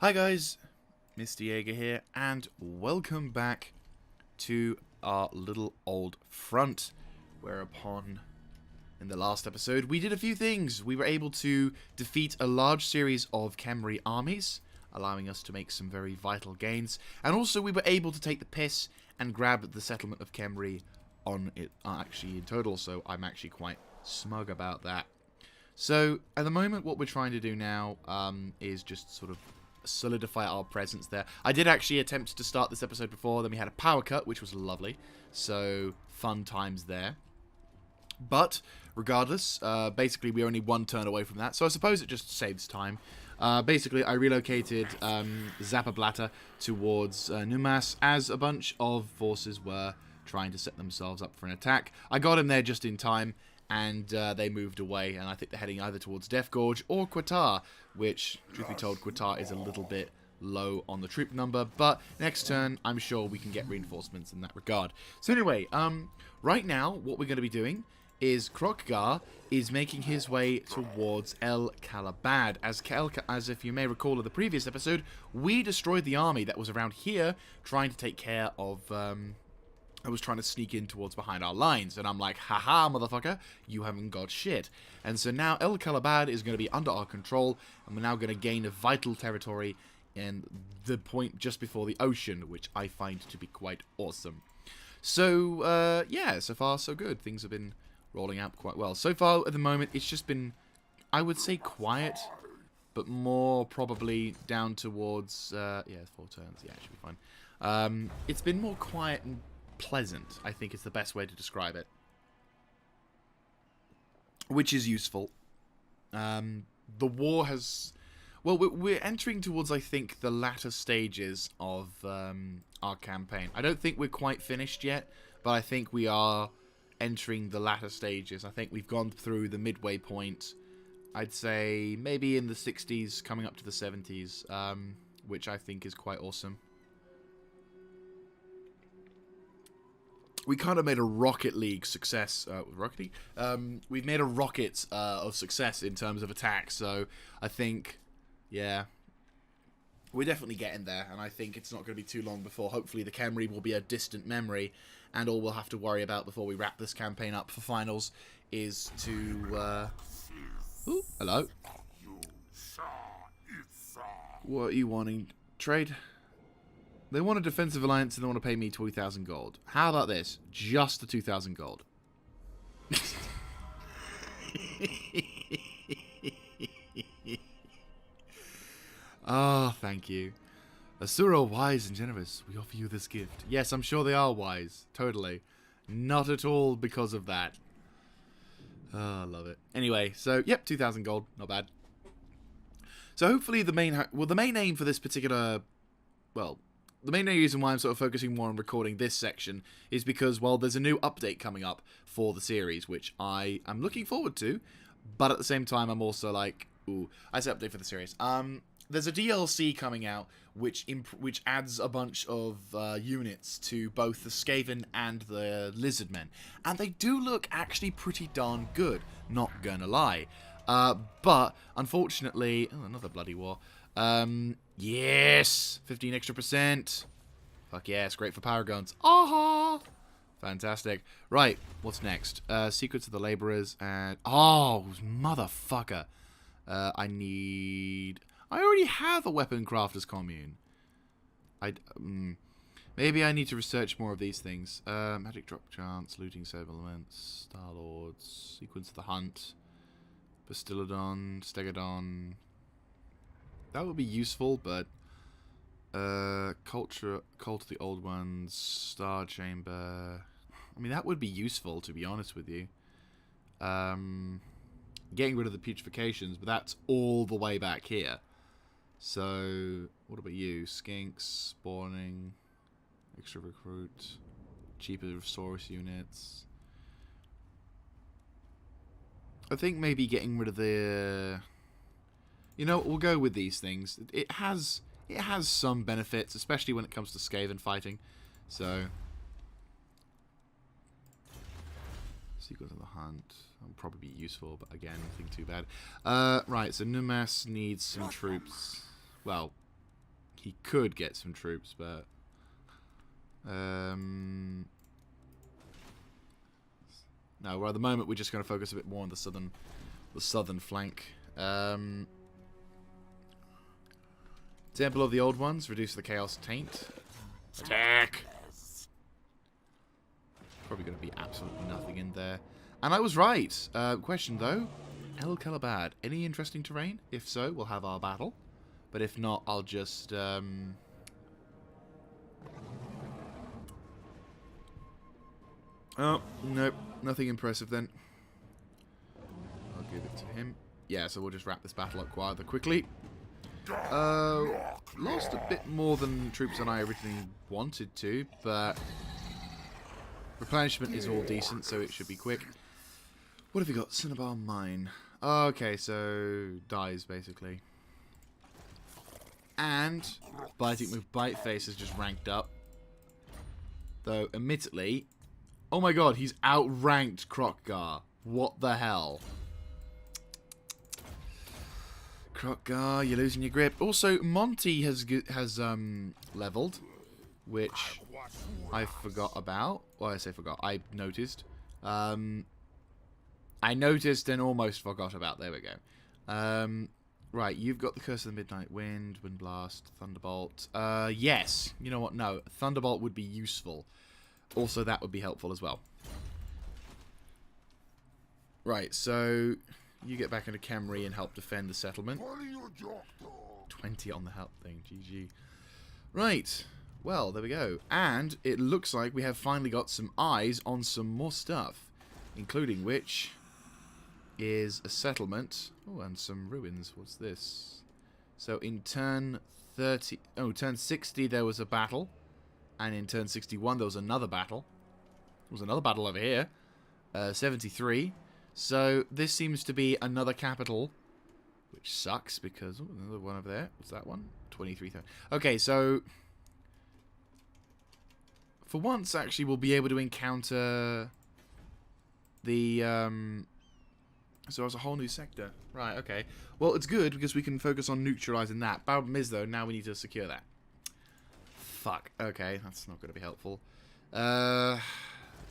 Hi guys, Mr. Jaeger here, and welcome back to our little old front, whereupon in the last episode we did a few things. We were able to defeat a large series of Khemri armies, allowing us to make some very vital gains, and also we were able to take the piss and grab the settlement of Khemri on it, actually in total, so I'm actually quite smug about that. So, at the moment, what we're trying to do now is just sort of solidify our presence there. I did actually attempt to start this episode before, then we had a power cut, which was lovely. So, fun times there. But, regardless, basically we're only one turn away from that, so I suppose it just saves time. Basically, I relocated Zappa Blatter towards Numas as a bunch of forces were trying to set themselves up for an attack. I got him there just in time, and they moved away, and I think they're heading either towards Death Gorge or Qatar, which, truth be told, Qatar is a little bit low on the troop number, but next turn, I'm sure we can get reinforcements in that regard. So anyway, right now, what we're going to be doing is Kroq-gar is making his way towards El Kalabad. As if you may recall in the previous episode, we destroyed the army that was around here, trying to take care of... I was trying to sneak in towards behind our lines, and I'm like, haha, motherfucker, you haven't got shit. And so now El Kalabad is going to be under our control, and we're now going to gain a vital territory in the point just before the ocean, which I find to be quite awesome. So, yeah, so far so good. Things have been rolling out quite well. So far, at the moment, it's just been, I would say, quiet, but more probably down towards, yeah, 4 turns, yeah, it should be fine. It's been more quiet and pleasant, I think is the best way to describe it, which is useful. The war has, well, we're entering towards, I think, the latter stages of our campaign. I don't think we're quite finished yet, but I think we are entering the latter stages. I think we've gone through the midway point, I'd say maybe in the 60s coming up to the 70s, which I think is quite awesome. We kind of made a Rocket League success. Rocket League? We've made a rocket of success in terms of attack. So I think, yeah, we're definitely getting there. And I think it's not going to be too long before hopefully the Khemri will be a distant memory. And all we'll have to worry about before we wrap this campaign up for finals is to... Ooh, hello. What are you wanting? Trade? They want a defensive alliance and they want to pay me 20,000 gold. How about this? Just the 2,000 gold. Ah, thank you. Asura wise and generous. We offer you this gift. Yes, I'm sure they are wise. Totally. Not at all because of that. Oh, I love it. Anyway, so, yep, 2,000 gold. Not bad. So hopefully the main... Well, the main aim for this particular... Well... The main reason why I'm sort of focusing more on recording this section is because, well, there's a new update coming up for the series, which I am looking forward to, but at the same time, I'm also like, ooh, I say update for the series. There's a DLC coming out, which adds a bunch of units to both the Skaven and the Lizardmen, and they do look actually pretty darn good, not gonna lie. But, unfortunately, oh, another bloody war. Yes! 15 extra %. Fuck yeah, it's great for power guns. Aha! Fantastic. Right, what's next? Secrets of the Laborers and... Oh, motherfucker. I already have a weapon crafters commune. Maybe I need to research more of these things. Magic drop chance, looting save elements, Star Lords, Sequence of the Hunt, Bastillodon, Stegodon... That would be useful, but Cult of the Old Ones, Star Chamber. I mean, that would be useful, to be honest with you. Getting rid of the putrefacients, but that's all the way back here. So, what about you? Skinks, spawning, extra recruit, cheaper resource units. I think maybe getting rid of the... You know, we'll go with these things. It has some benefits, especially when it comes to Skaven fighting. So, Sequence of the Hunt will probably be useful, but again, nothing too bad. Right, so Numas needs some troops. Well, He could get some troops, but... no, well, at the moment we're just going to focus a bit more on the southern flank. Temple of the Old Ones, reduce the Chaos Taint. Attack! Probably going to be absolutely nothing in there. And I was right. Question though, El Calabad, any interesting terrain? If so, we'll have our battle. But if not, I'll just... Oh, nope. Nothing impressive then. I'll give it to him. Yeah, so we'll just wrap this battle up quite quickly. Lost a bit more than troops than I originally wanted to, but replenishment is all decent, so it should be quick. What have we got? Cinnabar Mine. Okay, so dies basically. And Biting with Bite Face has just ranked up. Though, admittedly, oh my god, he's outranked Kroq-gar. What the hell? Kroq-gar, you're losing your grip. Also, Monty has leveled, which I forgot about. Well, I say forgot. I noticed. I noticed and almost forgot about. There we go. Right, you've got the Curse of the Midnight Wind, Wind Blast, Thunderbolt. Yes. You know what? No, Thunderbolt would be useful. Also, that would be helpful as well. Right, so you get back into Camry and help defend the settlement. 20 on the help thing. GG. Right. Well, there we go. And it looks like we have finally got some eyes on some more stuff. Including which is a settlement. Oh, and some ruins. What's this? So in turn 30... Oh, turn 60 there was a battle. And in turn 61 there was another battle. There was another battle over here. 73. So this seems to be another capital. Which sucks because... Oh, another one over there. What's that one? 23,000. Okay, so... For once, actually, we'll be able to encounter... The, So it's a whole new sector. Right, okay. Well, it's good because we can focus on neutralizing that. Problem is, though, now we need to secure that. Fuck. Okay, that's not going to be helpful. Well,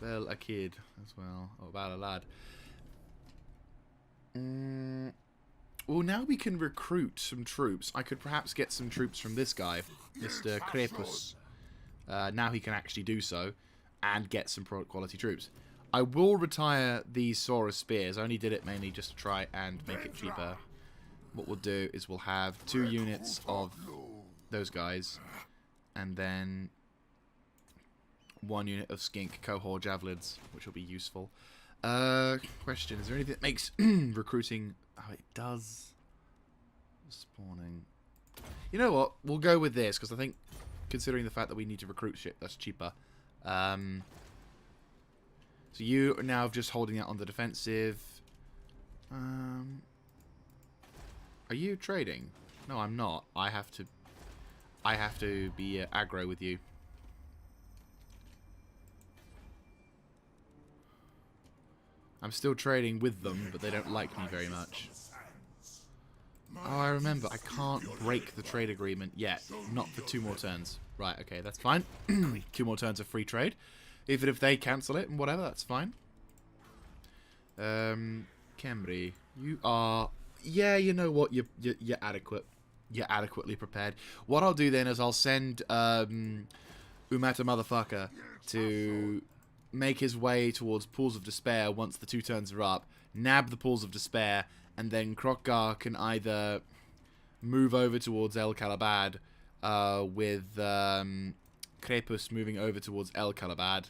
a kid as well. Oh, about a lad. Well, now we can recruit some troops. I could perhaps get some troops from this guy, Mr. Krepus. Now he can actually do so and get some quality troops. I will retire these Saurus Spears. I only did it mainly just to try and make it cheaper. What we'll do is we'll have 2 units of those guys. And then 1 unit of Skink Cohort Javelins, which will be useful. Question, is there anything that makes recruiting... Oh, it does. Spawning. You know what? We'll go with this, because I think, considering the fact that we need to recruit shit, that's cheaper. So you are now just holding out on the defensive. Are you trading? No, I'm not. I have to be aggro with you. I'm still trading with them, but they don't like me very much. Oh, I remember. I can't break the trade agreement yet. Not for 2 more turns. Right, okay, that's fine. 2 more turns of free trade. Even if they cancel it and whatever, that's fine. Camry, you are... Yeah, you know what? You're adequate. You're adequately prepared. What I'll do then is I'll send Umata Motherfucker to make his way towards Pools of Despair once the 2 turns are up, nab the Pools of Despair, and then Kroq-gar can either move over towards El Calabad with Krepus moving over towards El Calabad,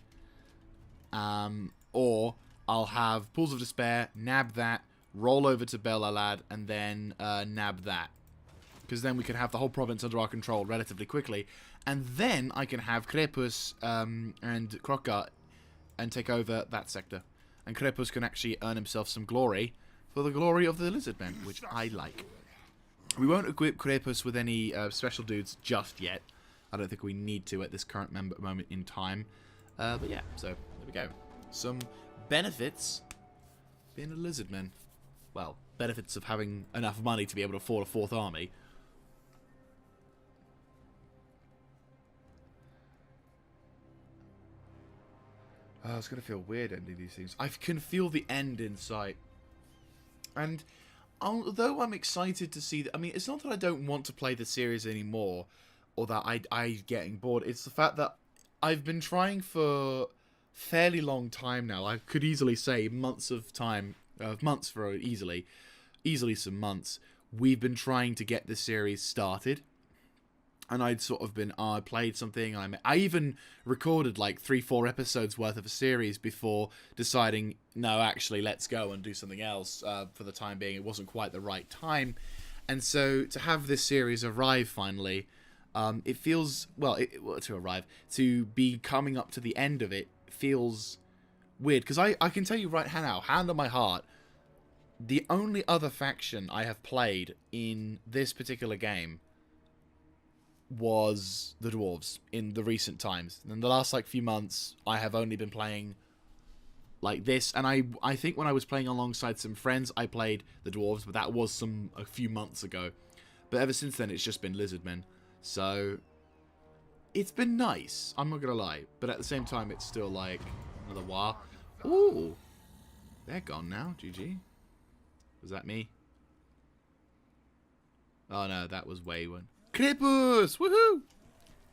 or I'll have Pools of Despair, nab that, roll over to Belalad, and then nab that. Because then we can have the whole province under our control relatively quickly. And then I can have Krepus and Kroq-gar and take over that sector. And Krepus can actually earn himself some glory for the glory of the Lizardmen, which I like. We won't equip Krepus with any special dudes just yet. I don't think we need to at this current moment in time. But yeah, so there we go. Some benefits being a Lizardman. Well, benefits of having enough money to be able to afford a 4th army. Oh, it's going to feel weird ending these things. I can feel the end in sight. And although I'm excited to see... I mean, it's not that I don't want to play the series anymore, or that I'm getting bored. It's the fact that I've been trying for fairly long time now. I could easily say months of time. Months for easily some months. We've been trying to get this series started. And I'd sort of been, I played something. I even recorded like 3-4 episodes worth of a series before deciding, no, actually, let's go and do something else. For the time being, it wasn't quite the right time. And so to have this series arrive finally, it feels, to be coming up to the end of it feels weird. Because I can tell you right now, hand on my heart, the only other faction I have played in this particular game was the dwarves in the recent times. In the last like few months, I have only been playing like this, and I think when I was playing alongside some friends, I played the dwarves, but that was a few months ago. But ever since then, it's just been lizardmen. So it's been nice. I'm not gonna lie, but at the same time, it's still like another while. Ooh, they're gone now. GG. Was that me? Oh no, that was Wayward. Krepus! Woohoo!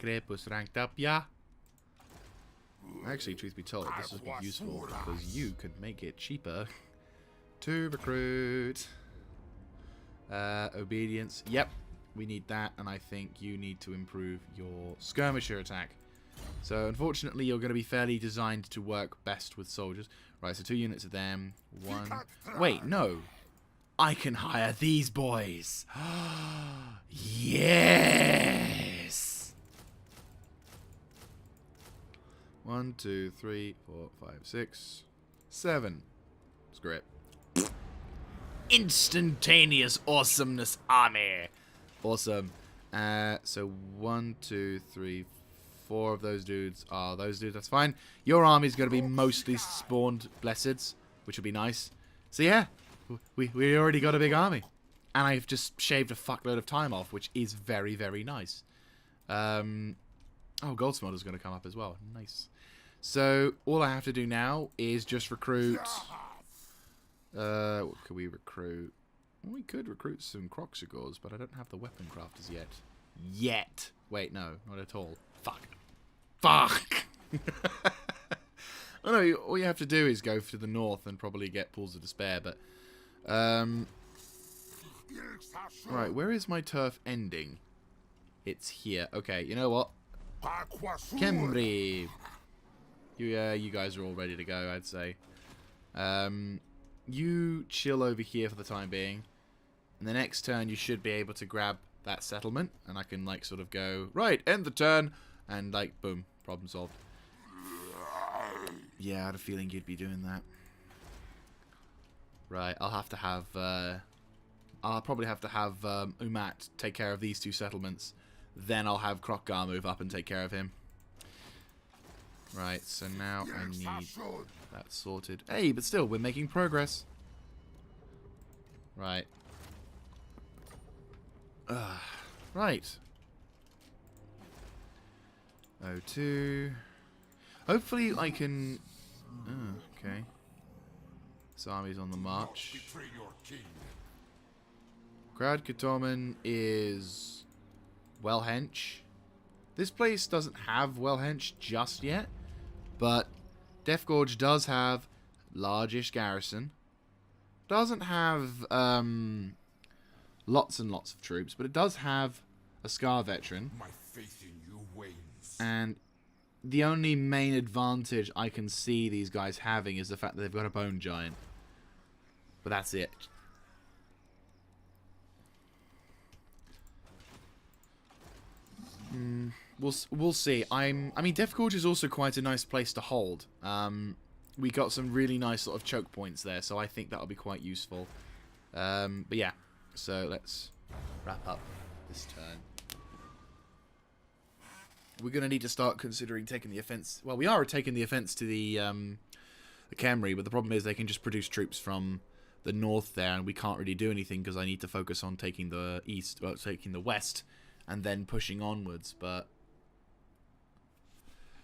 Krepus ranked up, yeah. Actually, truth be told, this would be useful because you could make it cheaper to recruit. Obedience. Yep, we need that, and I think you need to improve your skirmisher attack. So, unfortunately, you're going to be fairly designed to work best with soldiers. Right, so 2 units of them. 1. Wait, no. I can hire these boys. Yes. 1, 2, 3, 4, 5, 6, 7. Screw it. Instantaneous awesomeness army. Awesome. So 1, 2, 3, 4 of those dudes are those dudes. That's fine. Your army's going to be mostly spawned blesseds, which will be nice. So yeah. We already got a big army. And I've just shaved a fuckload of time off, which is very, very nice. Oh, Goldsmolder's going to come up as well. Nice. So, all I have to do now is just recruit... what could we recruit? Well, we could recruit some Kroq-gars, but I don't have the weapon crafters yet. Yet! Wait, no, not at all. Fuck. Fuck! Oh no, all you have to do is go to the north and probably get Pools of Despair, but... Right, where is my turf ending? It's here. Okay, you know what? Kemri! You guys are all ready to go, I'd say. You chill over here for the time being. And the next turn, you should be able to grab that settlement. And I can, like, sort of go, right, end the turn. And, like, boom, problem solved. Yeah, I had a feeling you'd be doing that. Right, I'll have to have... I'll probably have to have Umat take care of these 2 settlements. Then I'll have Kroq-gar move up and take care of him. Right, so now I need that sorted. Hey, but still, we're making progress. Right. Right. O2. Hopefully I can... Oh, okay. This army's on the march. Crowd Katoman is well hench. This place doesn't have well hench just yet, but Death Gorge does have largish garrison. Doesn't have lots and lots of troops, but it does have a Scar veteran. My faith in you wanes. And the only main advantage I can see these guys having is the fact that they've got a bone giant. But that's it. We'll see. I mean, Death Gorge is also quite a nice place to hold. We got some really nice sort of choke points there, so I think that'll be quite useful. But yeah, so let's wrap up this turn. We're going to need to start considering taking the offense. Well, we are taking the offense to the Khemri, but the problem is they can just produce troops from the north there, and we can't really do anything because I need to focus on taking the east, well, taking the west, and then pushing onwards. But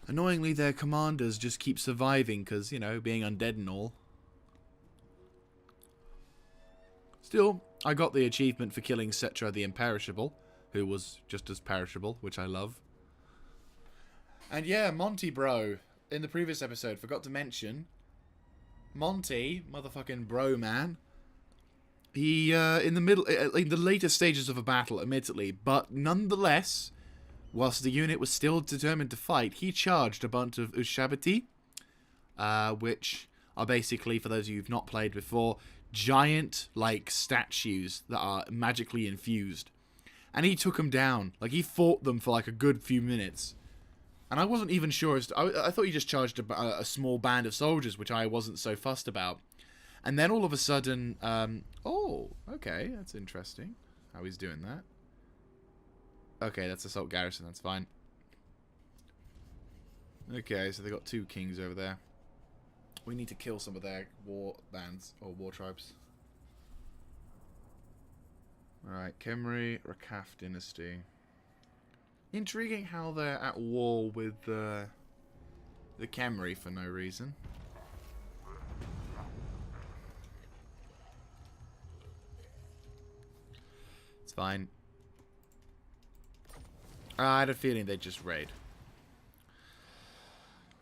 Annoyingly, their commanders just keep surviving because, you know, being undead and all. Still, I got the achievement for killing Cetra the Imperishable, who was just as perishable, which I love. And yeah, Monty, bro. In the previous episode, forgot to mention, Monty, motherfucking bro man, he, in the later stages of a battle, admittedly, but nonetheless, whilst the unit was still determined to fight, he charged a bunch of Ushabti, which are basically, for those of you who've not played before, giant, like, statues that are magically infused. And he took them down. Like, he fought them for, like, a good few minutes. And I wasn't even sure. I thought he just charged a small band of soldiers, which I wasn't so fussed about. And then all of a sudden, oh, okay, that's interesting. How he's doing that. Okay, that's Assault Garrison, that's fine. Okay, so they got 2 kings over there. We need to kill some of their war bands, or war tribes. Alright, Khemri, Rakaf dynasty. Intriguing how they're at war with the Khemri for no reason. It's fine. I had a feeling they'd just raid.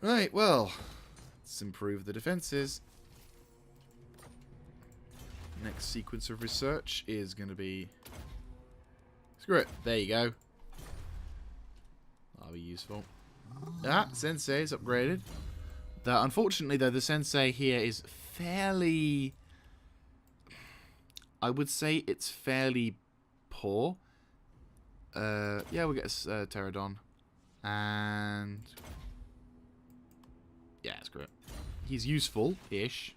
Right, well, let's improve the defenses. Next sequence of research is going to be... Screw it. There you go. That'll be useful. Ah, Sensei's upgraded. Unfortunately, though, the Sensei here is fairly... I would say it's fairly poor. Yeah, we'll get a Pterodon. And... yeah, screw it. He's useful-ish.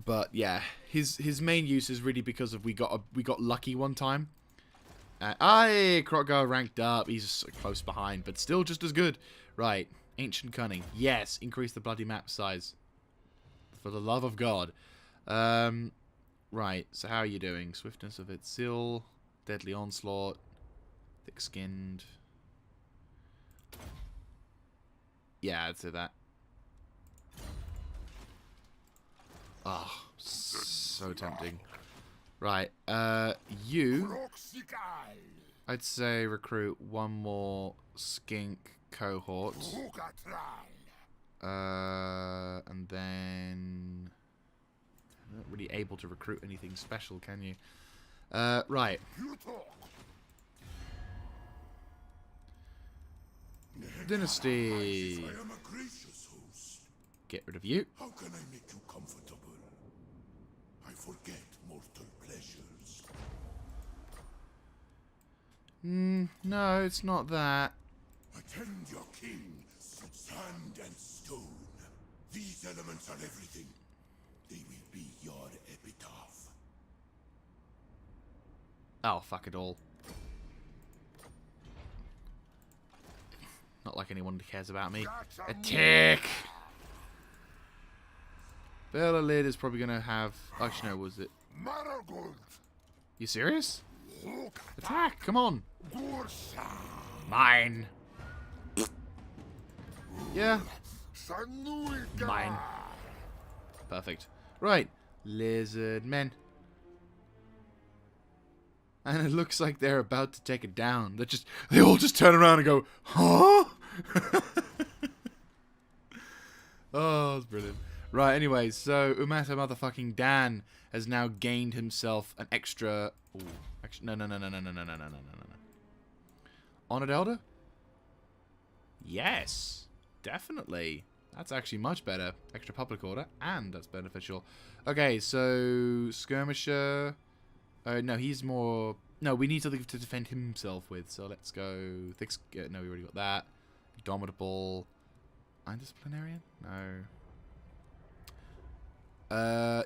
But yeah, his main use is really because of we got lucky one time. Kroq-gar ranked up. He's so close behind, but still just as good. Right, Ancient Cunning. Yes, increase the bloody map size. For the love of God. Right, so how are you doing? Swiftness of its Seal, Deadly Onslaught, Thick-skinned. Yeah, I'd say that. Oh, so tempting. Right, you... I'd say recruit 1 more skink cohort. And then... I'm not really able to recruit anything special, can you? Right. Dynasty. I am a gracious host. Get rid of you. How can I make you comfortable? I forget mortal pleasures. No, it's not that. Attend your king, sand and stone. These elements are everything. They will be your epitaph. Oh, fuck it all. Not like anyone cares about me. Attack! Bella Lid is probably going to have... Actually, no, was it... You serious? Attack! Come on! Mine! Yeah. Mine. Perfect. Right. Lizard men. And it looks like they're about to take it down. They all just turn around and go, huh? Oh, that's brilliant. Right, anyways, so Umata motherfucking Dan has now gained himself an extra... Ooh, actually, no. Honored Elder? Yes, definitely. That's actually much better. Extra public order, and that's beneficial. Okay, so Skirmisher... no, he's more... No, we need something to defend himself with, so let's go... No, we already got that. Indomitable... Indisciplinarian? No.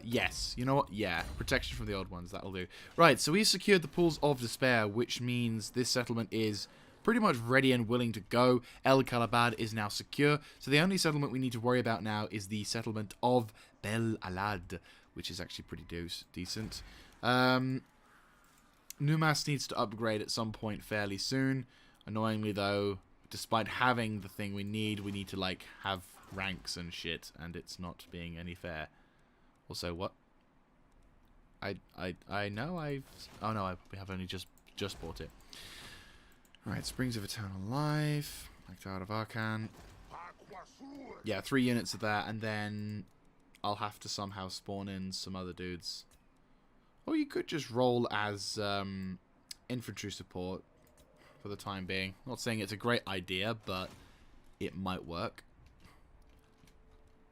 Yes. You know what? Yeah. Protection from the odd ones. That'll do. Right, so we secured the Pools of Despair, which means this settlement is pretty much ready and willing to go. El Kalabad is now secure, so the only settlement we need to worry about now is the settlement of Bel Alad, which is actually pretty decent. Numas needs to upgrade at some point fairly soon. Annoyingly, though, despite having the thing we need to, like, have ranks and shit, and it's not being any fair. Also, what? I know I've... Oh, no, we have only just bought it. Alright, Springs of Eternal Life. Nectar of Arcan. Yeah, 3 units of that, and then I'll have to somehow spawn in some other dudes. Or you could just roll as infantry support for the time being. Not saying it's a great idea, but it might work.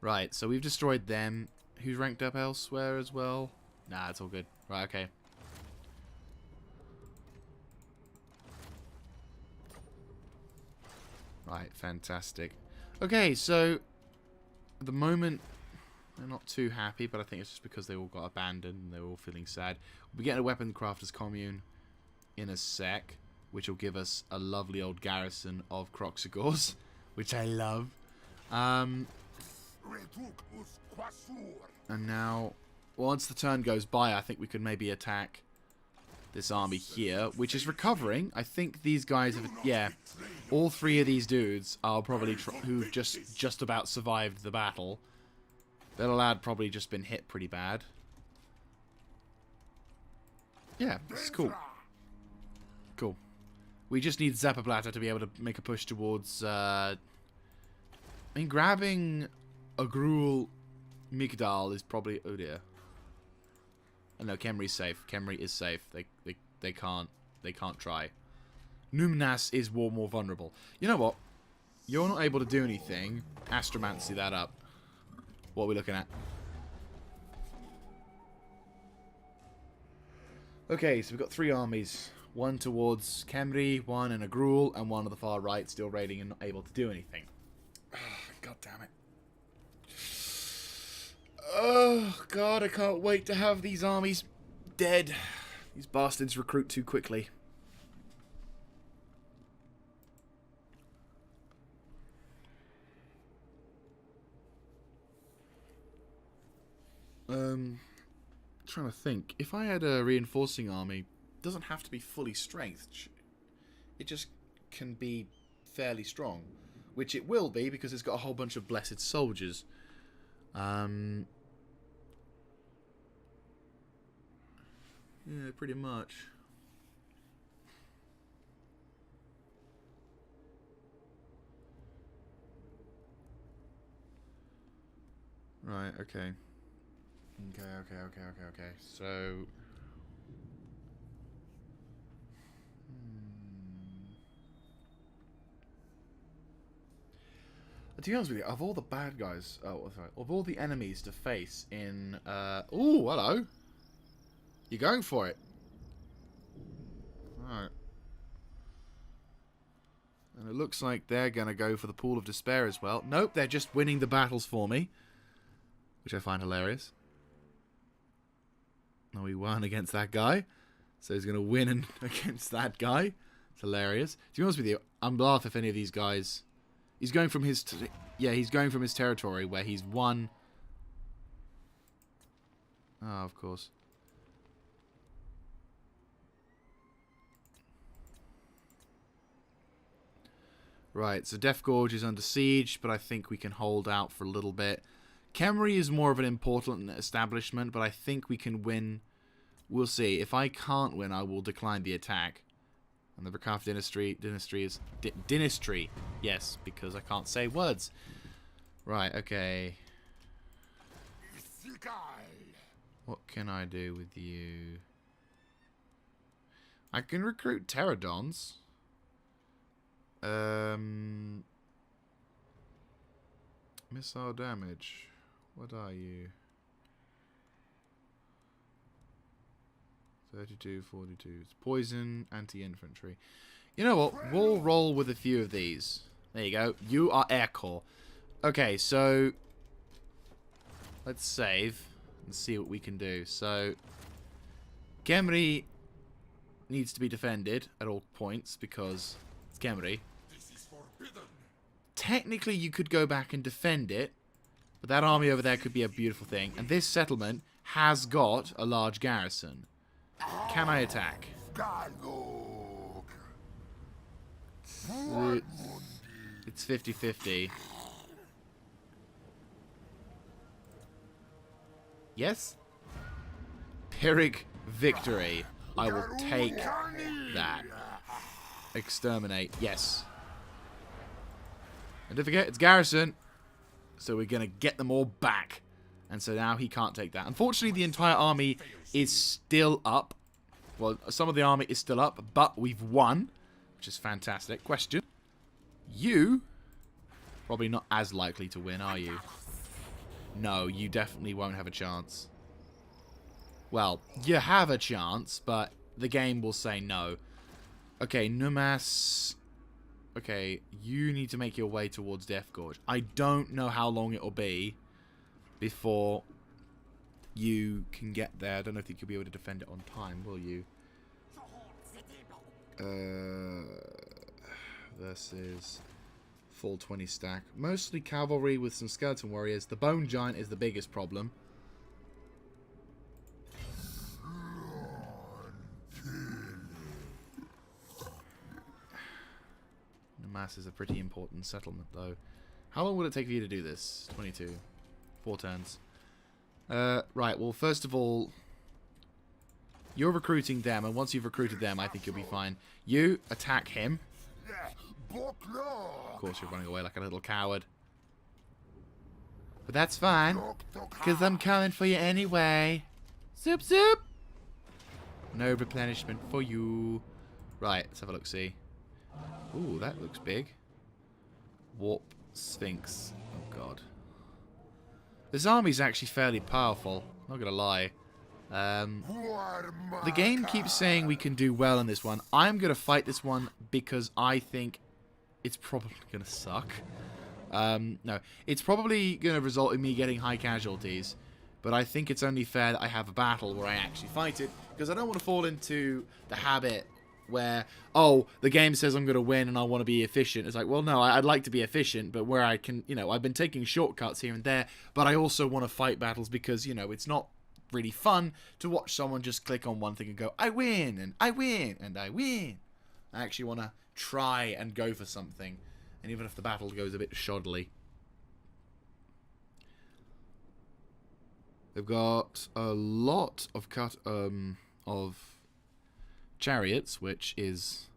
Right, so we've destroyed them. Who's ranked up elsewhere as well? Nah, it's all good. Right, okay. Right, fantastic. Okay, so at the moment they're not too happy, but I think it's just because they all got abandoned and they're all feeling sad. We'll be getting a weapon crafters commune in a sec, which will give us a lovely old garrison of Kroq-gars, which I love. And now, once the turn goes by, I think we could maybe attack this army here, which is recovering. I think these guys have, yeah, all 3 of these dudes are probably who've just about survived the battle. That lad probably just been hit pretty bad. Yeah, it's cool. Cool. We just need Zeppablatter to be able to make a push towards, I mean, grabbing a Gruul Migdal is probably... Oh dear. Oh, no, Khemri's safe. Khemri is safe. They can't try. Numnas is more vulnerable. You know what? You're not able to do anything. Astromancy that up. What are we looking at? Okay, so we've got 3 armies. One towards Khemri, one in a Gruul, and one on the far right still raiding and not able to do anything. God damn it. Oh, God, I can't wait to have these armies dead. These bastards recruit too quickly. Trying to think. If I had a reinforcing army, it doesn't have to be fully strength. It just can be fairly strong. Which it will be, because it's got a whole bunch of blessed soldiers. Yeah, pretty much. Right, okay. Okay. So... To be honest with you, of all the bad guys... Oh, sorry. Of all the enemies to face in... Ooh, hello! You're going for it. Alright. And it looks like they're going to go for the Pool of Despair as well. Nope, they're just winning the battles for me. Which I find hilarious. No, we won against that guy. So he's going to win against that guy. It's hilarious. To be honest with you, I'm laugh if any of these guys... He's going from his... he's going from his territory where he's won... Oh, of course. Right, so Death Gorge is under siege, but I think we can hold out for a little bit. Khemri is more of an important establishment, but I think we can win. We'll see. If I can't win, I will decline the attack. And the Rakaf dynasty. Yes, because I can't say words. Right, okay. What can I do with you? I can recruit pterodons. Missile damage. What are you? 32, 42. It's poison, anti-infantry. You know what? We'll roll with a few of these. There you go. You are Air Corps. Okay, so... Let's save and see what we can do. So... Khemri needs to be defended at all points because it's Khemri. Technically, you could go back and defend it, but that army over there could be a beautiful thing. And this settlement has got a large garrison. Can I attack? It's 50-50. Yes? Pyrrhic victory. I will take that. Exterminate. Yes. And don't forget, it's garrison. So we're going to get them all back. And so now he can't take that. Unfortunately, the entire army is still up. Well, some of the army is still up, but we've won, which is fantastic. Question. You, probably not as likely to win, are you? No, you definitely won't have a chance. Well, you have a chance, but the game will say no. Okay, Numas. Okay, you need to make your way towards Death Gorge. I don't know how long it will be before you can get there. I don't know if you could be able to defend it on time, will you? Versus full 20 stack. Mostly cavalry with some skeleton warriors. The bone giant is the biggest problem. Namas is a pretty important settlement, though. How long would it take for you to do this? 22. 4 turns. Right, well, first of all, you're recruiting them, and once you've recruited them, I think you'll be fine. You attack him. Of course, you're running away like a little coward. But that's fine, because I'm coming for you anyway. Soup, soup! No replenishment for you. Right, let's have a look-see. Ooh, that looks big. Warp Sphinx. Oh, God. This army's actually fairly powerful. Not gonna lie. The game keeps saying we can do well in this one. I'm gonna fight this one because I think it's probably gonna suck. No, it's probably gonna result in me getting high casualties. But I think it's only fair that I have a battle where I actually fight it, because I don't want to fall into the habit where, oh, the game says I'm going to win and I want to be efficient. It's like, well, no, I'd like to be efficient, but where I can, you know, I've been taking shortcuts here and there, but I also want to fight battles because, you know, it's not really fun to watch someone just click on one thing and go, I win, and I win, and I win. I actually want to try and go for something, and even if the battle goes a bit shoddily. They've got a lot of chariots, which is,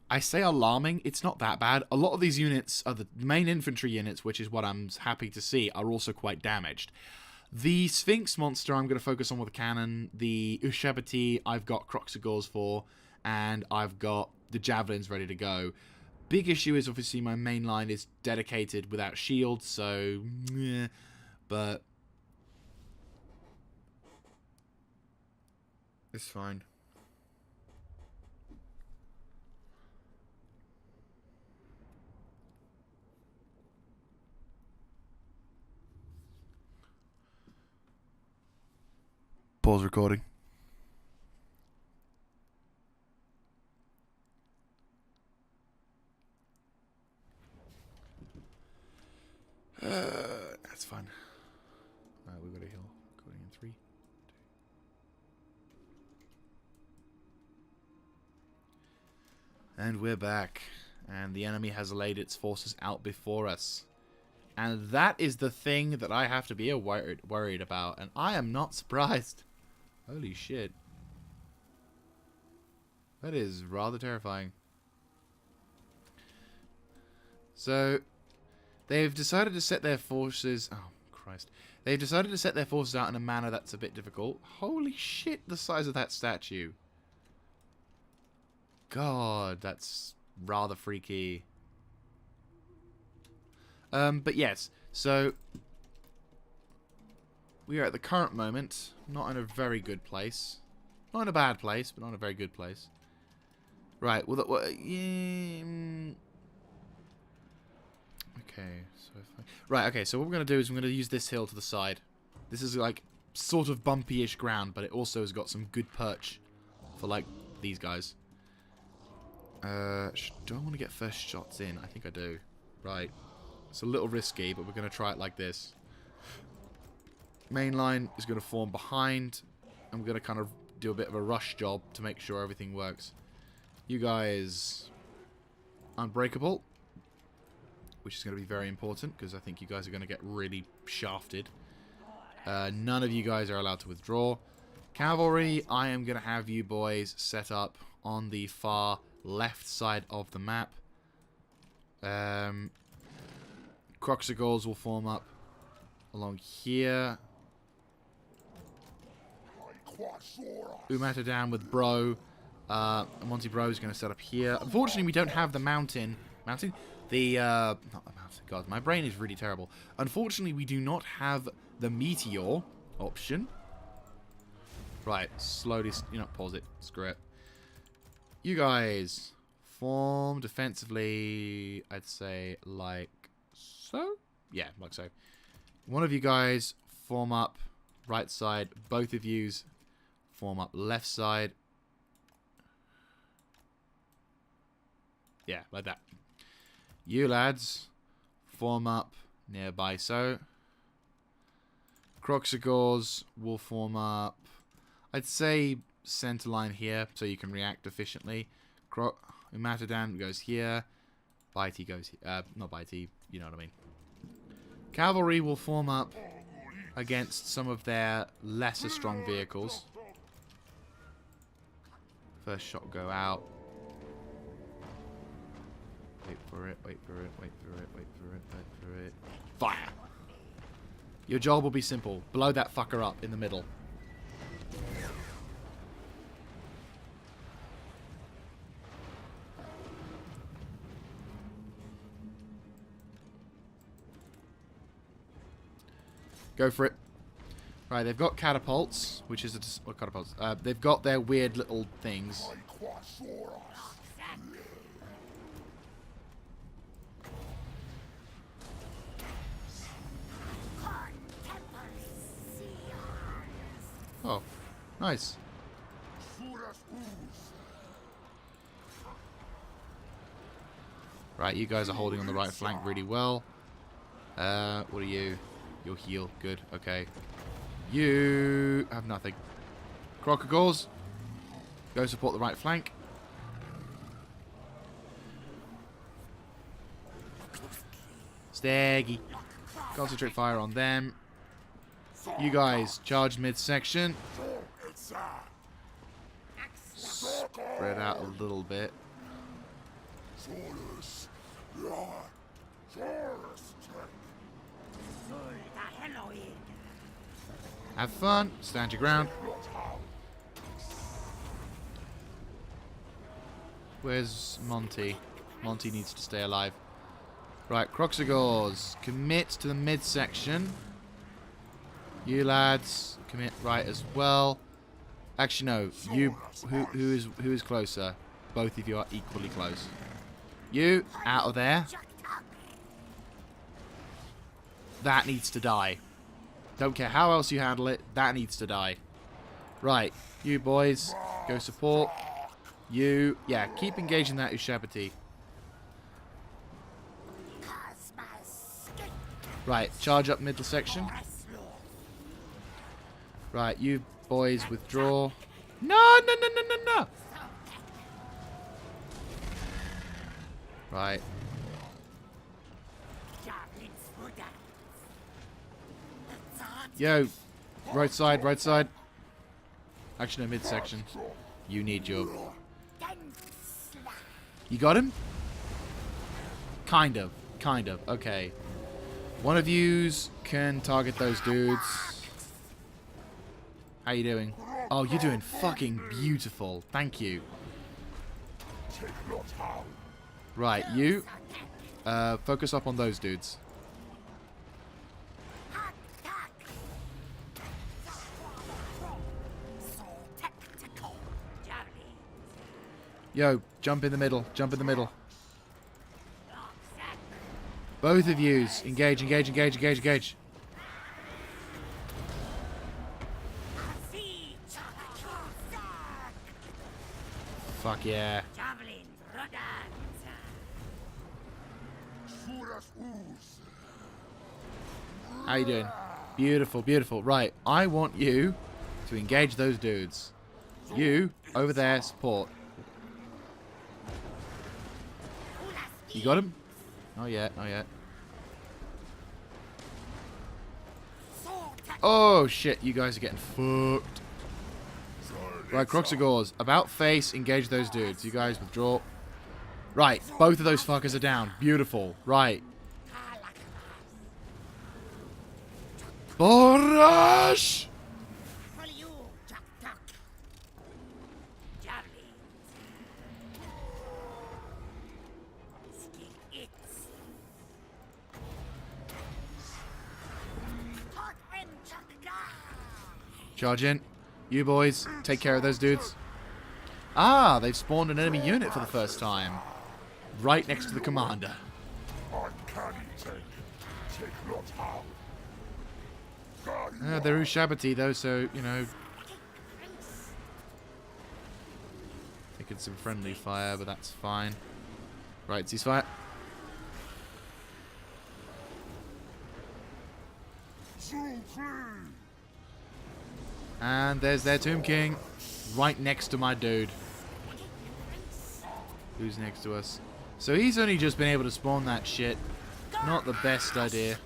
I say alarming, it's not that bad. A lot of these units are the main infantry units, which is what I'm happy to see, are also quite damaged. The Sphinx monster I'm going to focus on with a cannon. The Ushabti I've got Kroq-gars for, and I've got the javelins ready to go. Big issue is obviously my main line is dedicated without shields, so but it's fine. Pause recording. That's fine. We've got a heal. Going in 3, 2. And we're back. And the enemy has laid its forces out before us. And that is the thing that I have to be worried about. And I am not surprised. Holy shit. That is rather terrifying. So, they've decided to set their forces... Oh, Christ. They've decided to set their forces out in a manner that's a bit difficult. Holy shit, the size of that statue. God, that's rather freaky. But yes, so... we are at the current moment not in a very good place. Not in a bad place, but not in a very good place. Right, well, okay, so right, okay, so what we're going to do is we're going to use this hill to the side. This is like sort of bumpy-ish ground, but it also has got some good perch for like these guys. Do I want to get first shots in? I think I do. Right. It's a little risky, but we're going to try it like this. Main line is going to form behind, and we're going to kind of do a bit of a rush job to make sure everything works. You guys... unbreakable. which is going to be very important because I think you guys are going to get really shafted. None of you guys are allowed to withdraw. Cavalry, I am going to have you boys set up on the far left side of the map. Kroq-gars will form up along here. Umata down with Bro. Monty Bro is going to set up here. Unfortunately, we don't have the mountain. Mountain? The, not the mountain. God, my brain is really terrible. Unfortunately, we do not have the meteor option. Right, slowly, pause it. Screw it. You guys form defensively, I'd say, like so? Yeah, like so. One of you guys form up right side. Both of yous form up left side. Yeah, like that. You lads form up nearby so. Kroq-gars will form up, I'd say, center line here so you can react efficiently. Umatadan goes here. Baiti goes here. Not Baiti, you know what I mean. Cavalry will form up against some of their lesser strong vehicles. First shot will go out. Wait for it, wait for it, wait for it, wait for it, wait for it. Fire! Your job will be simple. Blow that fucker up in the middle. Go for it. Right, they've got catapults, which is a... What catapults? They've got their weird little things. Oh, nice. Right, you guys are holding on the right flank really well. What are you? You'll heal. Good. Okay. You have nothing. Kroq-gars, go support the right flank. Staggy. Concentrate fire on them. You guys, charge midsection. Spread out a little bit. Have fun. Stand your ground. Where's Monty? Monty needs to stay alive. Right, Kroq-gars, commit to the midsection. You lads, commit right as well. Actually, no. You, who is closer? Both of you are equally close. You, out of there. That needs to die. Don't care how else you handle it. That needs to die. Right, you boys, go support. You, yeah, keep engaging that Ushabti. Right, charge up middle section. Right, you boys withdraw. No, no, no, no, no, no. Right. Yo, right side, right side. Actually, no, midsection. You need your... You got him? Kind of, kind of. Okay. One of yous can target those dudes. How you doing? Oh, you're doing fucking beautiful. Thank you. Right, you. Focus up on those dudes. Yo, jump in the middle. Jump in the middle. Both of yous. Engage, engage, engage, engage, engage. Fuck yeah. How you doing? Beautiful, beautiful. Right, I want you to engage those dudes. You, over there, support. You got him? Not yet, not yet. Oh, shit. You guys are getting fucked. Right, Kroq-gars. About face. Engage those dudes. You guys withdraw. Right. Both of those fuckers are down. Beautiful. Right. Borash! Charge in. You boys, take care of those dudes. Ah, they've spawned an enemy unit for the first time. Right next to the commander. They're Ushabti though, so, you know. Taking some friendly fire, but that's fine. Right, ceasefire. And there's their Tomb King. Right next to my dude. Who's next to us? So he's only just been able to spawn that shit. Not the best idea.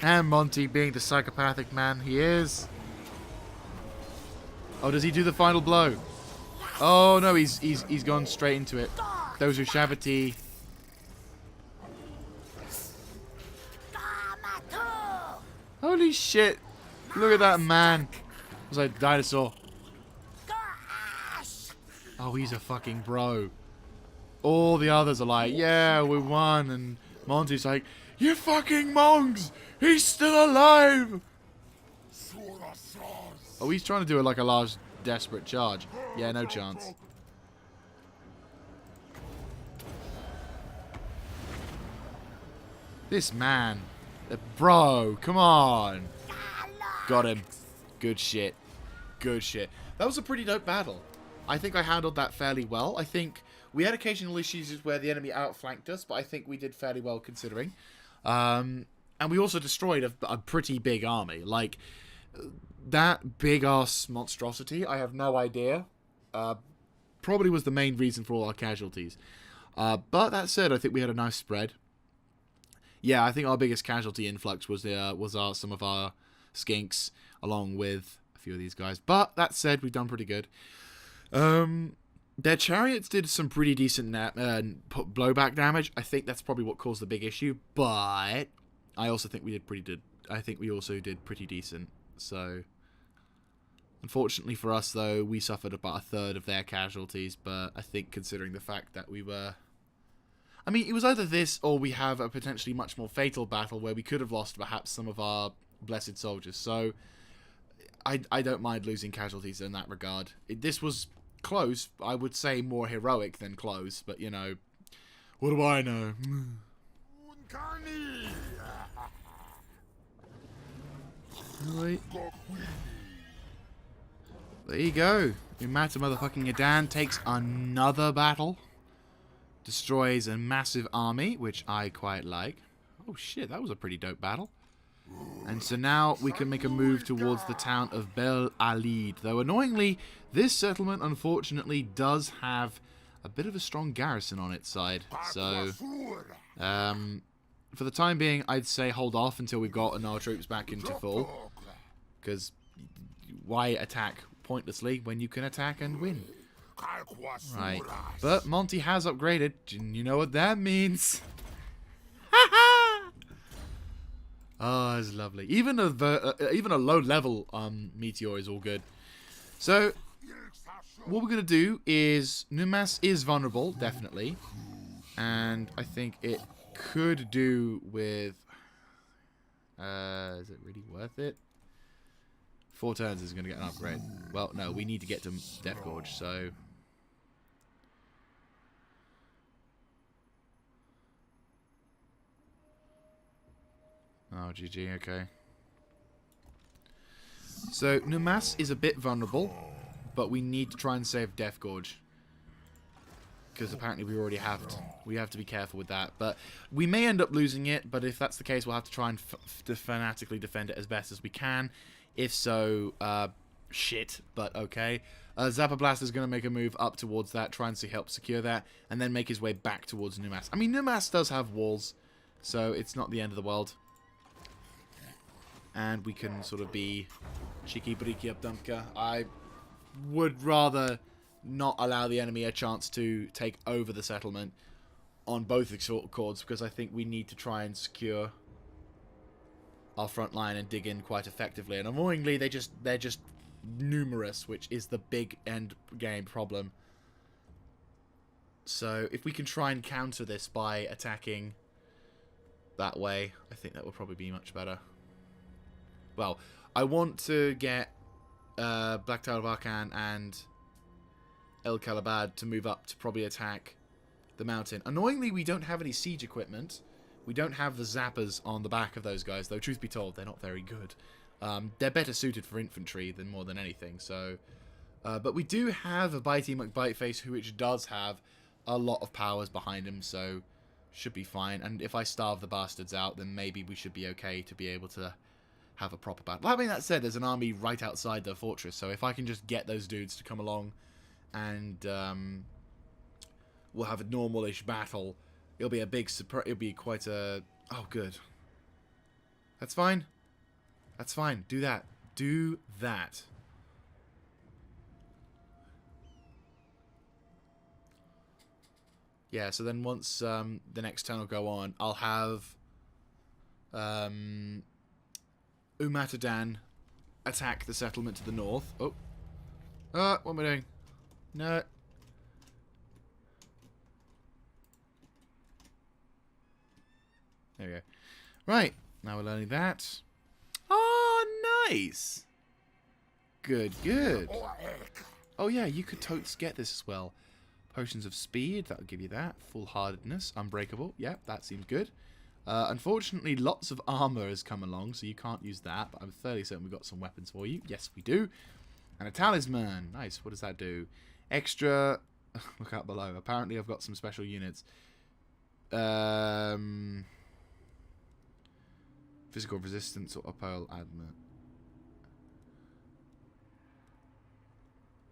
And Monty, being the psychopathic man he is. Oh, does he do the final blow? Oh no, he's gone straight into it. Those Ushabti. Holy shit. Look at that man. It was like a dinosaur. Oh, he's a fucking bro. All the others are like, yeah, we won. And Monty's like, you fucking monks! He's still alive! Oh, he's trying to do like a large, desperate charge. Yeah, no chance. This man. Bro, come on. Got him. Good shit. Good shit. That was a pretty dope battle. I think I handled that fairly well. I think we had occasional issues where the enemy outflanked us, but I think we did fairly well considering. And we also destroyed a pretty big army. Like, that big-ass monstrosity, I have no idea. Probably was the main reason for all our casualties. But that said, I think we had a nice spread. Yeah, I think our biggest casualty influx was some of our skinks, along with a few of these guys. But that said, we've done pretty good. Their chariots did some pretty decent blowback damage. I think that's probably what caused the big issue. But I also think we did pretty good. I think we also did pretty decent. So, unfortunately for us, though, we suffered about a third of their casualties. But I think considering the fact that we were... I mean, it was either this or we have a potentially much more fatal battle where we could have lost perhaps some of our blessed soldiers. So, I don't mind losing casualties in that regard. This was close. I would say more heroic than close. But, you know, what do I know? Right. There you go. Umata motherfucking Adan takes another battle. Destroys a massive army, which I quite like. Oh shit, that was a pretty dope battle. And so now we can make a move towards the town of Bel Alid. Though annoyingly, this settlement unfortunately does have a bit of a strong garrison on its side. So, for the time being, I'd say hold off until we've gotten our troops back into full. Because why attack pointlessly when you can attack and win? Right. But Monty has upgraded. You know what that means. Oh, it's lovely. Even a low level meteor is all good. So what we're gonna do is Numas is vulnerable, definitely, and I think it could do with. Is it really worth it? 4 turns is gonna get an upgrade. Well, no, we need to get to Death Gorge, so. Oh, GG, okay. So, Numas is a bit vulnerable, but we need to try and save Death Gorge. Because apparently we already have to. We have to be careful with that. But we may end up losing it, but if that's the case, we'll have to try and fanatically defend it as best as we can. If so, shit, but okay. Zappa Blast is going to make a move up towards that, try and help secure that, and then make his way back towards Numas. I mean, Numas does have walls. So it's not the end of the world. And we can sort of be cheeky breeky up dumpka. I would rather not allow the enemy a chance to take over the settlement on both accords, because I think we need to try and secure our front line and dig in quite effectively. And annoyingly, they're just numerous, which is the big end game problem. So if we can try and counter this by attacking that way, I think that would probably be much better. Well, I want to get Black Tower of Arkan and El Kalabad to move up to probably attack the mountain. Annoyingly, we don't have any siege equipment. We don't have the zappers on the back of those guys, though truth be told, they're not very good. They're better suited for infantry than more than anything. So, but we do have a Bitey McBiteface, which does have a lot of powers behind him, so should be fine. And if I starve the bastards out, then maybe we should be okay to be able to have a proper battle. I mean, that said, there's an army right outside the fortress, so if I can just get those dudes to come along and we'll have a normal-ish battle, it'll be a big surprise. It'll be quite a... Oh, good. That's fine. That's fine. Do that. Do that. Yeah, so then once the next turn will go on, I'll have Umatadan attack the settlement to the north. Oh. What am I doing? No. There we go. Right. Now we're learning that. Oh, nice. Good, good. Oh, yeah, you could totes get this as well. Potions of speed, that'll give you that. Full-heartedness, unbreakable. Yeah, that seems good. Unfortunately, lots of armor has come along, so you can't use that. But I'm fairly certain we've got some weapons for you. Yes, we do. And a talisman. Nice. What does that do? Extra... Look out below. Apparently, I've got some special units. Physical resistance or pearl admit.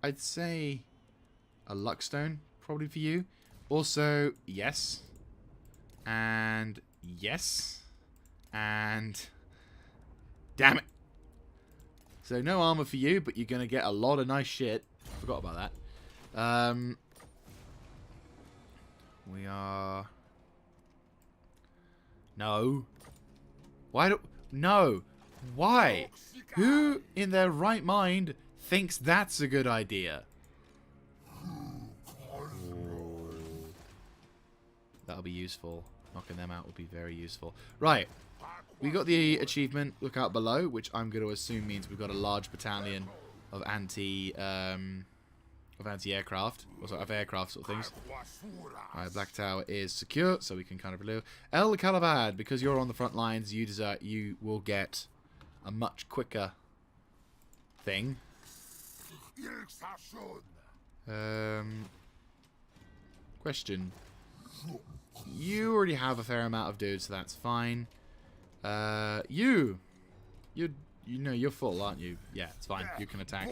I'd say a luckstone probably for you. Also, yes. And yes. And damn it. So no armor for you, but you're gonna get a lot of nice shit. Forgot about that. We are... No. Why do... No. Why? Who in their right mind thinks that's a good idea? That'll be useful. Knocking them out will be very useful. Right. We got the achievement, look out below, which I'm going to assume means we've got a large battalion of anti-aircraft, or sort of aircraft sort of things. Alright, Black Tower is secure, so we can kind of relieve. El Kalabad, because you're on the front lines, you will get a much quicker thing. Question. You already have a fair amount of dudes, so that's fine. You know you're full, aren't you? Yeah, it's fine. You can attack,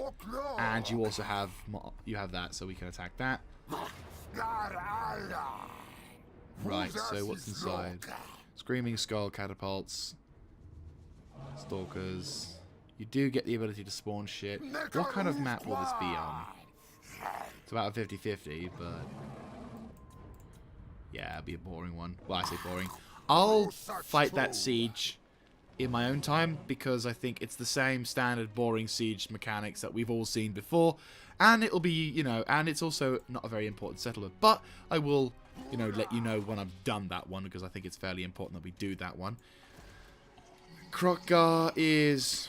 and you also have that, so we can attack that. Right. So what's inside? Screaming Skull, catapults, stalkers. You do get the ability to spawn shit. What kind of map will this be on? It's about a 50-50, but yeah, it'll be a boring one. Well, I say boring. I'll fight that siege in my own time, because I think it's the same standard boring siege mechanics that we've all seen before, and it'll be, you know, and it's also not a very important settlement, but I will, you know, let you know when I've done that one, because I think it's fairly important that we do that one. Kroq-gar is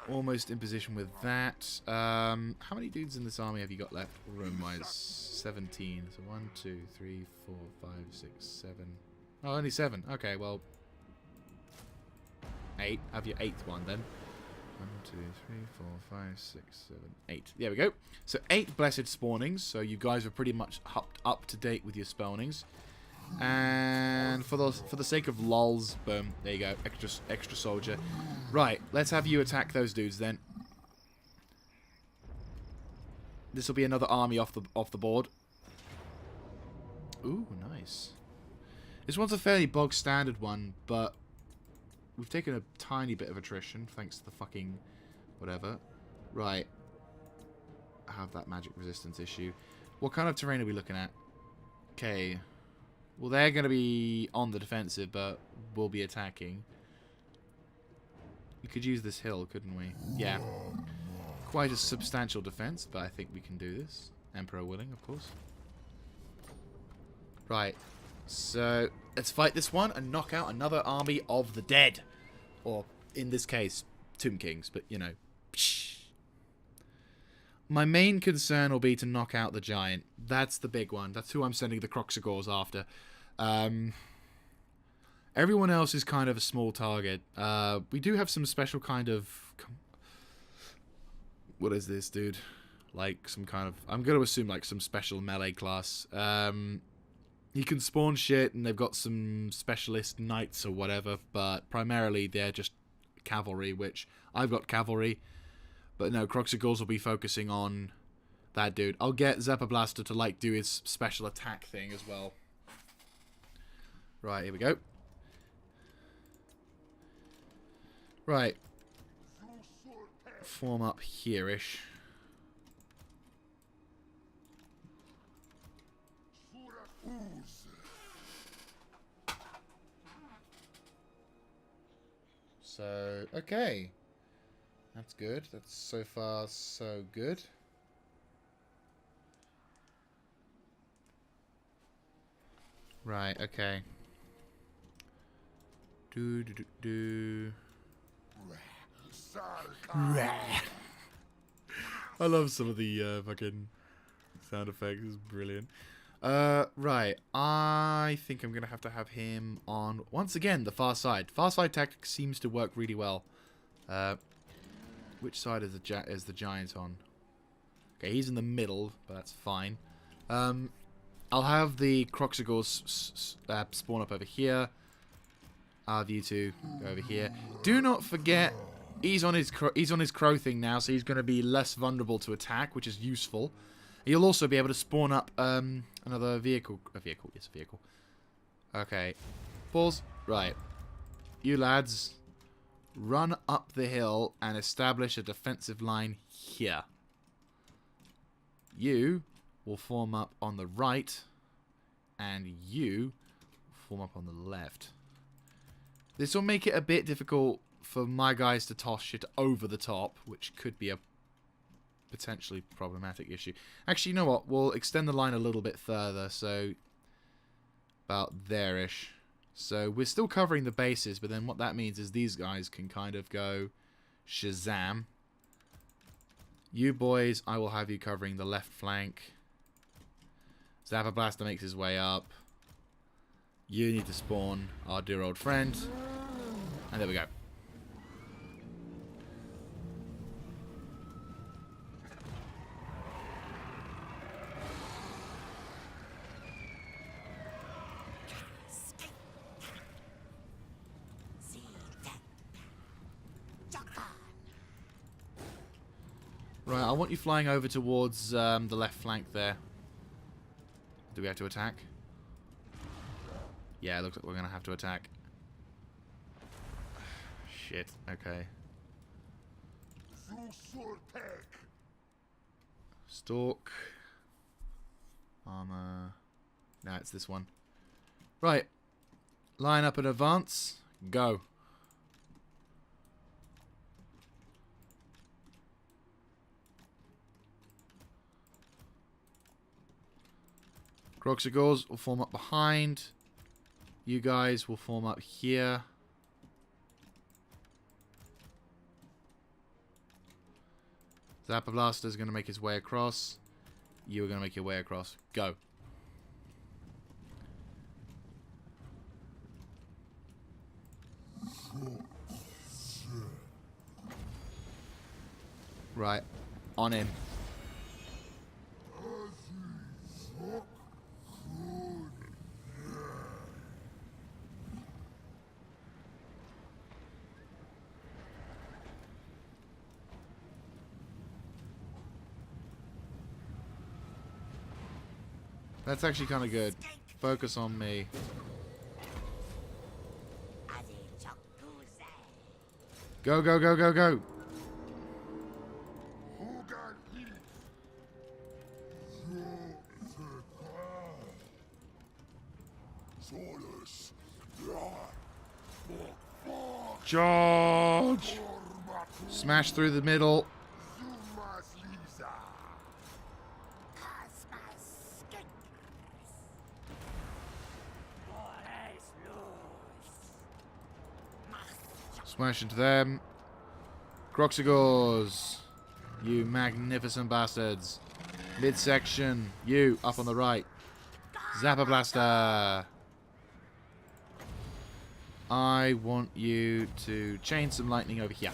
almost in position with that. How many dudes in this army have you got left room-wise? 17. So 1, 2, 3, 4, 5, 6, 7. Oh, only 7. Okay, well, 8. Have your 8th one then. 1, 2, 3, 4, 5, 6, 7, 8. There we go. So 8 blessed spawnings. So you guys are pretty much up to date with your spawnings. And for the sake of lols, boom, there you go, extra soldier. Right, let's have you attack those dudes then. This will be another army off the board. Ooh, nice. This one's a fairly bog standard one, but we've taken a tiny bit of attrition thanks to the fucking whatever. Right. I have that magic resistance issue. What kind of terrain are we looking at? Okay. Well, they're going to be on the defensive, but we'll be attacking. We could use this hill, couldn't we? Yeah. Quite a substantial defense, but I think we can do this. Emperor willing, of course. Right. So, let's fight this one and knock out another army of the dead. Or, in this case, Tomb Kings, but, you know. Psh. My main concern will be to knock out the giant. That's the big one. That's who I'm sending the Kroq-gars after. Everyone else is kind of a small target. We do have some special kind of... What is this, dude? Like, some kind of... I'm going to assume, like, some special melee class. You can spawn shit, and they've got some specialist knights or whatever, but primarily they're just cavalry, which I've got cavalry. But no, Kroq-gars will be focusing on that dude. I'll get Zephyr Blaster to, like, do his special attack thing as well. Right, here we go. Right. Form up here-ish. So, okay. That's good. That's so far so good. Right, okay. Do. I love some of the fucking sound effects. It's brilliant. Right. I think I'm gonna have to have him on once again the far side. Far side tactic seems to work really well. Which side is the giant on? Okay, he's in the middle, but that's fine. I'll have the Kroq-gars spawn up over here. I'll have you two go over here. Do not forget, he's on his crow thing now, so he's going to be less vulnerable to attack, which is useful. You'll also be able to spawn up another vehicle. Yes, a vehicle. Okay. Pause. Right. You lads, run up the hill and establish a defensive line here. You will form up on the right, and you form up on the left. This will make it a bit difficult for my guys to toss shit over the top, which could be a potentially problematic issue. Actually, you know what? We'll extend the line a little bit further, so about there-ish. So we're still covering the bases, but then what that means is these guys can kind of go Shazam. You boys, I will have you covering the left flank. Zephyr Blaster makes his way up. You need to spawn our dear old friend. And there we go. Right, I want you flying over towards the left flank there. Do we have to attack? Yeah, it looks like we're going to have to attack. Shit, okay. Stalk. Armor. No, it's this one. Right. Line up and advance. Go. Kroq-gars will form up behind. You guys will form up here. Zephyr Blaster is going to make his way across. You are going to make your way across. Go. Right. On him. That's actually kind of good. Focus on me. Go, go, go, go, go. Charge! Smash through the middle. Smash into them. Kroq-gars. You magnificent bastards. Midsection. You, up on the right. Zapper Blaster. I want you to chain some lightning over here.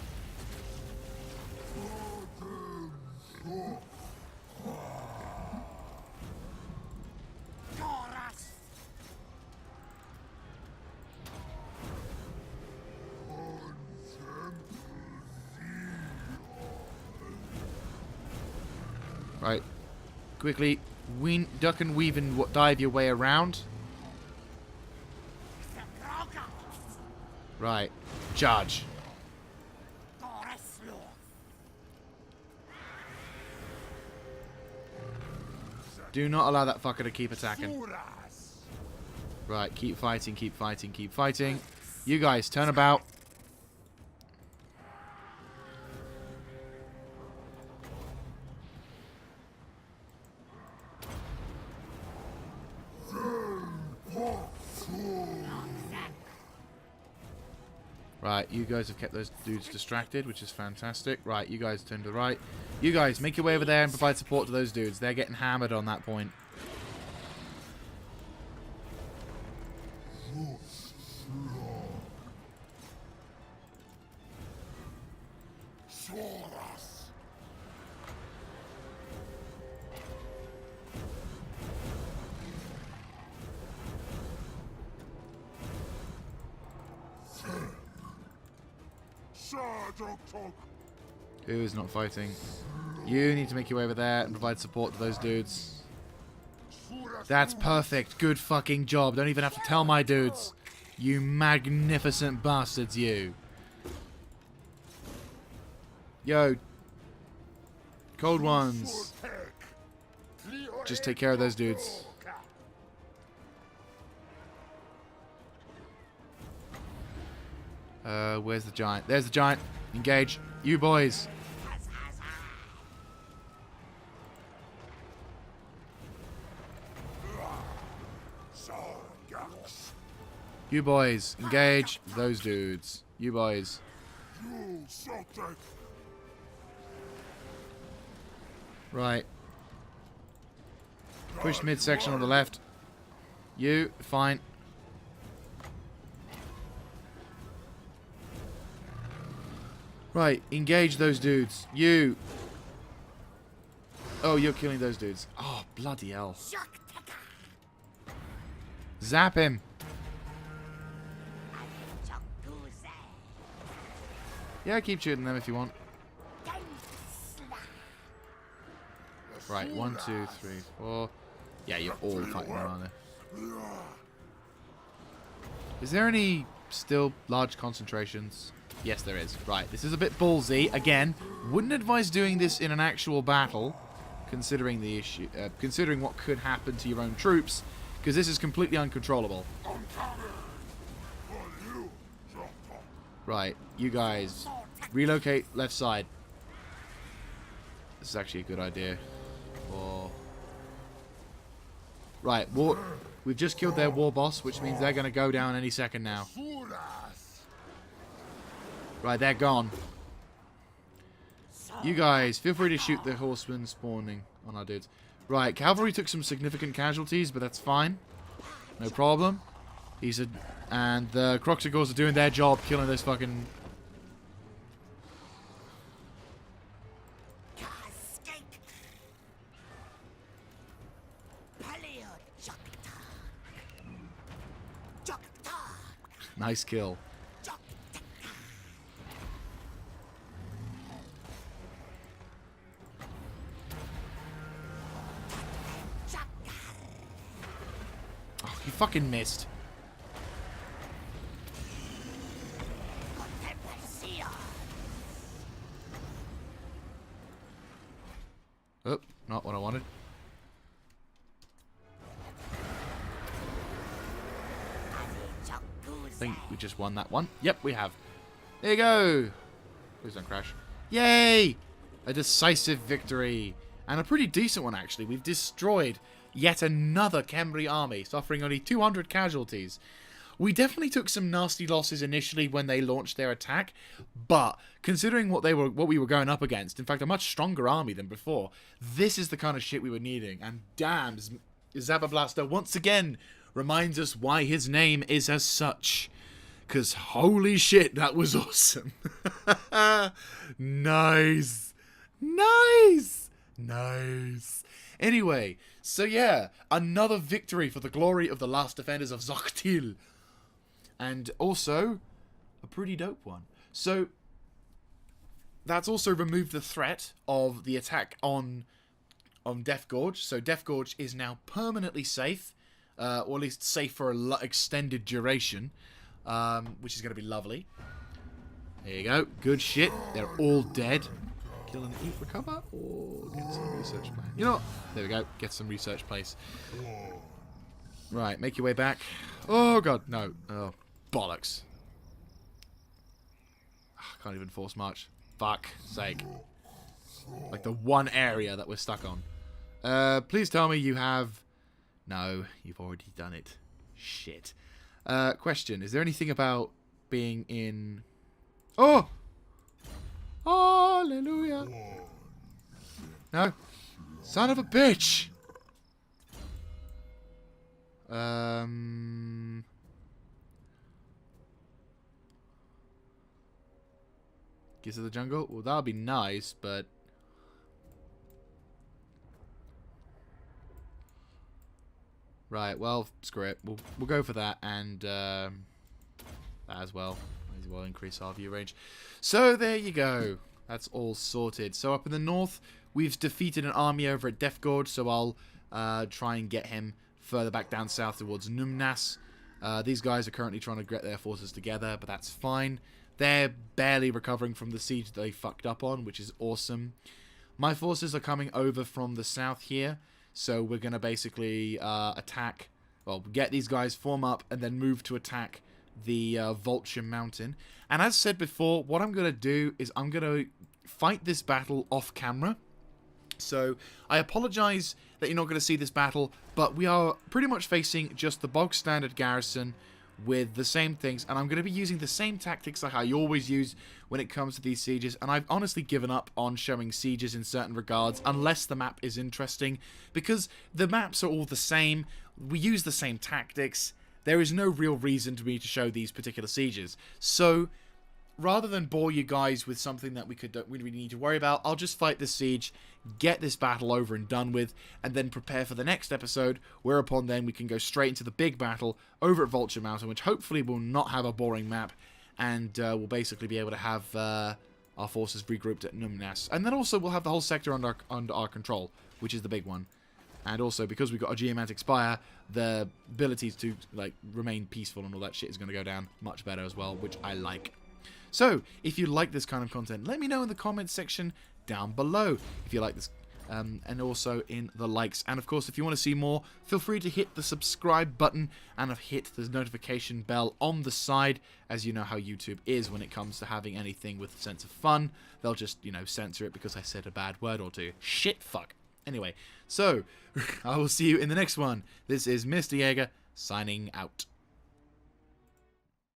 Right. Quickly, duck and weave and dive your way around. Right. Charge. Do not allow that fucker to keep attacking. Right, keep fighting, keep fighting, keep fighting. You guys, turn about. Right, you guys have kept those dudes distracted, which is fantastic. Right, you guys turn to the right. You guys, make your way over there and provide support to those dudes. They're getting hammered on that point. Who is not fighting? You need to make your way over there and provide support to those dudes. That's perfect. Good fucking job. Don't even have to tell my dudes. You magnificent bastards, you. Yo. Cold ones. Just take care of those dudes. Where's the giant? There's the giant. Engage. You boys. You boys. Engage those dudes. You boys. Right. Push midsection on the left. You. Fine. Right, engage those dudes. You. Oh, you're killing those dudes. Oh, bloody hell. Zap him. Yeah, keep shooting them if you want. Right, 1, 2, 3, 4. Yeah, you're all fighting around there. Is there any still large concentrations? Yes, there is. Right, this is a bit ballsy. Again, wouldn't advise doing this in an actual battle, considering the issue, considering what could happen to your own troops, because this is completely uncontrollable. Right, you guys, relocate left side. This is actually a good idea. Or right, we've just killed their war boss, which means they're going to go down any second now. Right, they're gone. You guys, feel free to shoot the horsemen spawning on our dudes. Right, cavalry took some significant casualties, but that's fine. No problem. And the Kroq-gars are doing their job, killing those fucking... Nice kill. You fucking missed. not what I wanted. I think we just won that one. Yep, we have. There you go. Please don't crash. Yay! A decisive victory. And a pretty decent one, actually. We've destroyed yet another Khemri army, suffering only 200 casualties. We definitely took some nasty losses initially when they launched their attack, but considering what we were going up against, in fact, a much stronger army than before, this is the kind of shit we were needing. And damn, Zabablaster once again reminds us why his name is as such. Because holy shit, that was awesome. Nice. Nice. Nice. Anyway, so yeah, another victory for the glory of the last defenders of Zoktil. And also, a pretty dope one. So, that's also removed the threat of the attack on Death Gorge. So Death Gorge is now permanently safe, or at least safe for an extended duration, which is going to be lovely. There you go. Good shit. They're all dead. Kill and eat, recover, or get some research plan. You know what? There we go. Get some research place. Right, make your way back. Oh, God, no. Oh, bollocks. I can't even force march. Fuck sake. Like the one area that we're stuck on. Please tell me you have... No, you've already done it. Shit. Question. Is there anything about being in... Oh! Hallelujah. No. Son of a bitch! Gears of the Jungle? Well, that would be nice, but... Right, well, screw it. We'll go for that, and that as well. Might as well increase our view range. So, there you go. That's all sorted. So, up in the north, we've defeated an army over at Death Gorge, so I'll try and get him further back down south towards Numnas. These guys are currently trying to get their forces together, but that's fine. They're barely recovering from the siege that they fucked up on, which is awesome. My forces are coming over from the south here, so we're going to basically attack, well, get these guys, form up, and then move to attack the Vulture Mountain. And as said before, what I'm going to do is I'm going to fight this battle off camera. So I apologize that you're not going to see this battle, but we are pretty much facing just the bog standard garrison with the same things, and I'm going to be using the same tactics like I always use when it comes to these sieges, and I've honestly given up on showing sieges in certain regards unless the map is interesting, because the maps are all the same, we use the same tactics, there is no real reason to me to show these particular sieges. So rather than bore you guys with something that we really need to worry about, I'll just fight this siege, get this battle over and done with, and then prepare for the next episode, whereupon then we can go straight into the big battle over at Vulture Mountain, which hopefully will not have a boring map, and we'll basically be able to have our forces regrouped at Numnas. And then also we'll have the whole sector under our control, which is the big one. And also, because we've got a geomantic spire, the abilities to like remain peaceful and all that shit is going to go down much better as well, which I like. So, if you like this kind of content, let me know in the comments section down below if you like this, and also in the likes. And of course, if you want to see more, feel free to hit the subscribe button and hit the notification bell on the side, as you know how YouTube is when it comes to having anything with a sense of fun. They'll just, you know, censor it because I said a bad word or two. Shit, fuck. Anyway, so, I will see you in the next one. This is Mr. Jaeger, signing out.